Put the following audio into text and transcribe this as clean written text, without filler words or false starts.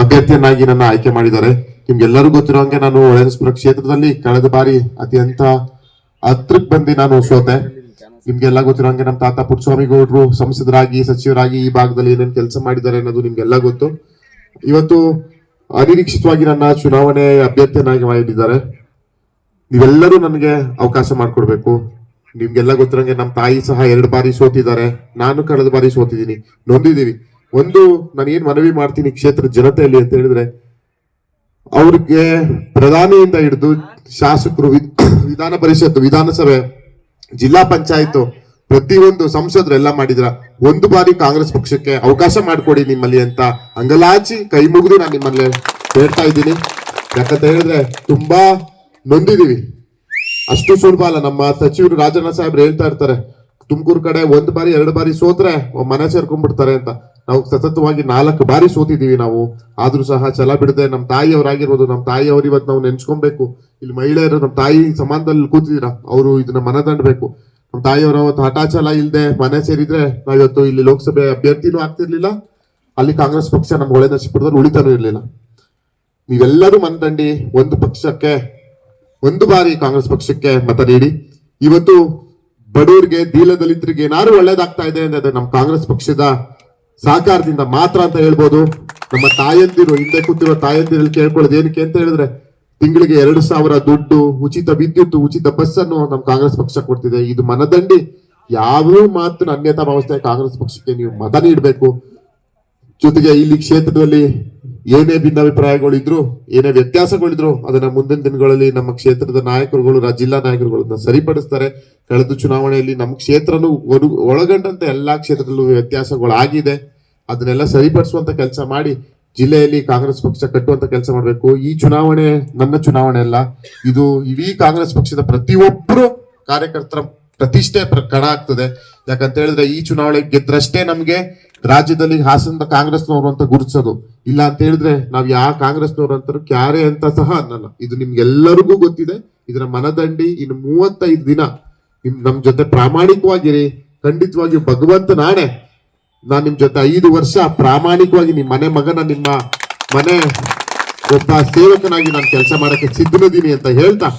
ಅಭ್ಯರ್ಥಿಯನ್ನಾಗಿ ನನ್ನ ಆಯ್ಕೆ ಮಾಡಿದ್ದಾರೆ. ನಿಮ್ಗೆಲ್ಲರೂ ಗೊತ್ತಿರೋ ಹಂಗೆ ನಾನು ಒಳೇನಸ್ಪುರ ಕ್ಷೇತ್ರದಲ್ಲಿ ಕಳೆದ ಬಾರಿ ಅತ್ಯಂತ ಹತ್ರಕ್ಕೆ ಬಂದು ನಾನು ಸೋತೆ. ನಿಮ್ಗೆಲ್ಲ ಗೊತ್ತಿರೋ ಹಂಗೆ ನಮ್ಮ ತಾತ ಪುಟ್ಟಸ್ವಾಮಿ ಗೌಡ್ರು ಸಂಸದರಾಗಿ ಸಚಿವರಾಗಿ ಈ ಭಾಗದಲ್ಲಿ ಏನೇನು ಕೆಲಸ ಮಾಡಿದ್ದಾರೆ ಅನ್ನೋದು ನಿಮ್ಗೆಲ್ಲ ಗೊತ್ತು. ಇವತ್ತು ಅನಿರೀಕ್ಷಿತವಾಗಿ ನನ್ನ ಚುನಾವಣೆ ಅಭ್ಯರ್ಥಿಯನ್ನಾಗಿ ಮಾಡಿದ್ದಾರೆ. ನೀವೆಲ್ಲರೂ ನನಗೆ ಅವಕಾಶ ಮಾಡಿಕೊಡ್ಬೇಕು. ನಿಮ್ಗೆಲ್ಲ ಗೊತ್ತಿರಂಗೆ ನಮ್ಮ ತಾಯಿ ಸಹ 2 ಬಾರಿ ಸೋತಿದ್ದಾರೆ, ನಾನು ಕಳೆದ ಬಾರಿ ಸೋತಿದ್ದೀನಿ, ನೊಂದಿದ್ದೀವಿ. ಒಂದು ನಾನು ಏನ್ ಮನವಿ ಮಾಡ್ತೀನಿ ಕ್ಷೇತ್ರದ ಜನತೆಯಲ್ಲಿ ಅಂತ ಹೇಳಿದ್ರೆ, ಅವ್ರಿಗೆ ಪ್ರಧಾನಿಯಿಂದ ಹಿಡಿದು ಶಾಸಕರು, ವಿಧಾನ ಪರಿಷತ್, ವಿಧಾನಸಭೆ, ಜಿಲ್ಲಾ ಪಂಚಾಯತ್ ಪ್ರತಿಯೊಂದು ಸಂಸದರು ಎಲ್ಲ ಮಾಡಿದ್ರ. 1 ಬಾರಿ ಕಾಂಗ್ರೆಸ್ ಪಕ್ಷಕ್ಕೆ ಅವಕಾಶ ಮಾಡಿಕೊಡಿ ನಿಮ್ಮಲ್ಲಿ ಅಂತ ಅಂಗಲಾಚಿ ಕೈ ಮುಗಿದು ನಾನು ನಿಮ್ಮಲ್ಲಿ ಹೇಳ್ತಾ ಇದ್ದೀನಿ. ಯಾಕಂತ ಹೇಳಿದ್ರೆ ತುಂಬಾ ನೊಂದಿದೀವಿ. ಅಷ್ಟು ಸುಲಭ ಅಲ್ಲ. ನಮ್ಮ ಸಚಿವರು ರಾಜಣ್ಣ ಸಾಹೇಬ್ರು ಹೇಳ್ತಾ ಇರ್ತಾರೆ, ತುಮಕೂರು ಕಡೆ 1 ಬಾರಿ 2 ಬಾರಿ ಸೋತ್ರೆ ಮನೆ ಸೇರ್ಕೊಂಡ್ಬಿಡ್ತಾರೆ ಅಂತ. ನಾವು ಸತತವಾಗಿ 4 ಬಾರಿ ಸೋತಿದೀವಿ ನಾವು. ಆದ್ರೂ ಸಹ ಛಲ ಬಿಡದೆ ನಮ್ಮ ತಾಯಿಯವರಾಗಿರ್ಬೋದು, ನಮ್ಮ ತಾಯಿಯವ್ರು ಇವತ್ತು ನಾವು ನೆನ್ಸ್ಕೊಬೇಕು. ಇಲ್ಲಿ ಮಹಿಳೆಯರು ನಮ್ಮ ತಾಯಿ ಸಮಾನದಲ್ಲಿ ಕೂತಿದ್ದೀರಾ, ಅವರು ಇದನ್ನ ಮನದಂಡಬೇಕು. ನಮ್ಮ ತಾಯಿಯವರು ಅವತ್ತು ಹಠಾಚಲ ಇಲ್ಲದೆ ಮನೆ ಸೇರಿದ್ರೆ ನಾವಿವತ್ತು ಇಲ್ಲಿ ಲೋಕಸಭೆ ಅಭ್ಯರ್ಥಿನೂ ಆಗ್ತಿರ್ಲಿಲ್ಲ, ಅಲ್ಲಿ ಕಾಂಗ್ರೆಸ್ ಪಕ್ಷ ನಮ್ಮ ಹೊಳೆನರಸೀಪುರದಲ್ಲಿ ಉಳಿತಾನೂ ಇರ್ಲಿಲ್ಲ. ನೀವೆಲ್ಲರೂ ಮನದಂಡಿ 1 ಬಾರಿ ಕಾಂಗ್ರೆಸ್ ಪಕ್ಷಕ್ಕೆ ಮತ ನೀಡಿ. ಇವತ್ತು ಬಡವರಿಗೆ, ದೀನದಲಿತರಿಗೆ ಏನಾದ್ರು ಒಳ್ಳೇದಾಗ್ತಾ ಇದೆ ಅಂದ್ರೆ ನಮ್ಮ ಕಾಂಗ್ರೆಸ್ ಪಕ್ಷದ ಸಹಕಾರದಿಂದ ಮಾತ್ರ ಅಂತ ಹೇಳ್ಬೋದು. ನಮ್ಮ ತಾಯಂದಿರು, ಹಿಂದೆ ಕೂತಿರೋ ತಾಯಂದಿರಲ್ಲಿ ಕೇಳ್ಕೊಳ್ಳೋದು ಏನಕ್ಕೆ ಅಂತ ಹೇಳಿದ್ರೆ, ತಿಂಗಳಿಗೆ 2,000 ದುಡ್ಡು, ಉಚಿತ ವಿದ್ಯುತ್, ಉಚಿತ ಬಸ್ ಅನ್ನು ನಮ್ಮ ಕಾಂಗ್ರೆಸ್ ಪಕ್ಷ ಕೊಡ್ತಿದೆ. ಇದು ಮನದಂಡಿ. ಯಾವ ಮಾತು ಅನ್ಯತಾ ಭಾವಿಸ್ತಾ ಕಾಂಗ್ರೆಸ್ ಪಕ್ಷಕ್ಕೆ ನೀವು ಮತ ನೀಡಬೇಕು. ಜೊತೆಗೆ ಇಲ್ಲಿ ಕ್ಷೇತ್ರದಲ್ಲಿ ಏನೇ ಭಿನ್ನಾಭಿಪ್ರಾಯಗಳಿದ್ರು, ಏನೇ ವ್ಯತ್ಯಾಸಗಳಿದ್ರು ಅದನ್ನ ಮುಂದಿನ ದಿನಗಳಲ್ಲಿ ನಮ್ಮ ಕ್ಷೇತ್ರದ ನಾಯಕರುಗಳು, ಜಿಲ್ಲಾ ನಾಯಕರುಗಳನ್ನ ಸರಿಪಡಿಸ್ತಾರೆ. ಕಳೆದ ಚುನಾವಣೆಯಲ್ಲಿ ನಮ್ಮ ಕ್ಷೇತ್ರನೂ ಒಳಗೊಂಡಂತೆ ಎಲ್ಲಾ ಕ್ಷೇತ್ರದಲ್ಲೂ ವ್ಯತ್ಯಾಸಗಳಾಗಿದೆ. ಅದನ್ನೆಲ್ಲ ಸರಿಪಡಿಸುವಂತ ಕೆಲಸ ಮಾಡಿ ಜಿಲ್ಲೆಯಲ್ಲಿ ಕಾಂಗ್ರೆಸ್ ಪಕ್ಷ ಕಟ್ಟುವಂತ ಕೆಲಸ ಮಾಡಬೇಕು. ಈ ಚುನಾವಣೆ ನನ್ನ ಚುನಾವಣೆ ಅಲ್ಲ, ಇದು ಇಡೀ ಕಾಂಗ್ರೆಸ್ ಪಕ್ಷದ ಪ್ರತಿಯೊಬ್ಬರು ಕಾರ್ಯಕರ್ತರ ಪ್ರತಿಷ್ಠೆ ಕಣ ಆಗ್ತದೆ. ಯಾಕಂತ ಹೇಳಿದ್ರೆ ಈ ಚುನಾವಣೆ ಗೆದ್ರಷ್ಟೇ ನಮ್ಗೆ ರಾಜ್ಯದಲ್ಲಿ ಹಾಸನದ ಕಾಂಗ್ರೆಸ್ನವರು ಅಂತ ಗುರುತಿಸೋದು. ಇಲ್ಲ ಅಂತ ಹೇಳಿದ್ರೆ ನಾವ್ ಯಾವ ಕಾಂಗ್ರೆಸ್ನವ್ರು ಅಂತಾರು ಕ್ಯಾರೆ ಅಂತ ಸಹ ಅನ್ನಲ್ಲ. ಇದು ನಿಮ್ಗೆಲ್ಲರಿಗೂ ಗೊತ್ತಿದೆ. ಇದರ ಮನದಂಡಿ. ಇನ್ನು 35 ದಿನ ನಮ್ ಜೊತೆ ಪ್ರಾಮಾಣಿಕವಾಗಿರಿ. ಖಂಡಿತವಾಗಿ ಭಗವಂತ ನಾಣೆ, ನಾನ್ ನಿಮ್ ಜೊತೆ 5 ವರ್ಷ ಪ್ರಾಮಾಣಿಕವಾಗಿ ನಿಮ್ಮ ಮನೆ ಮಗನ, ನಿಮ್ಮ ಮನೆ ಒಬ್ಬ ಸೇವಕನಾಗಿ ನಾನು ಕೆಲಸ ಮಾಡಕ್ಕೆ ಸಿದ್ಧನಿದ್ದೀನಿ ಅಂತ ಹೇಳ್ತಾ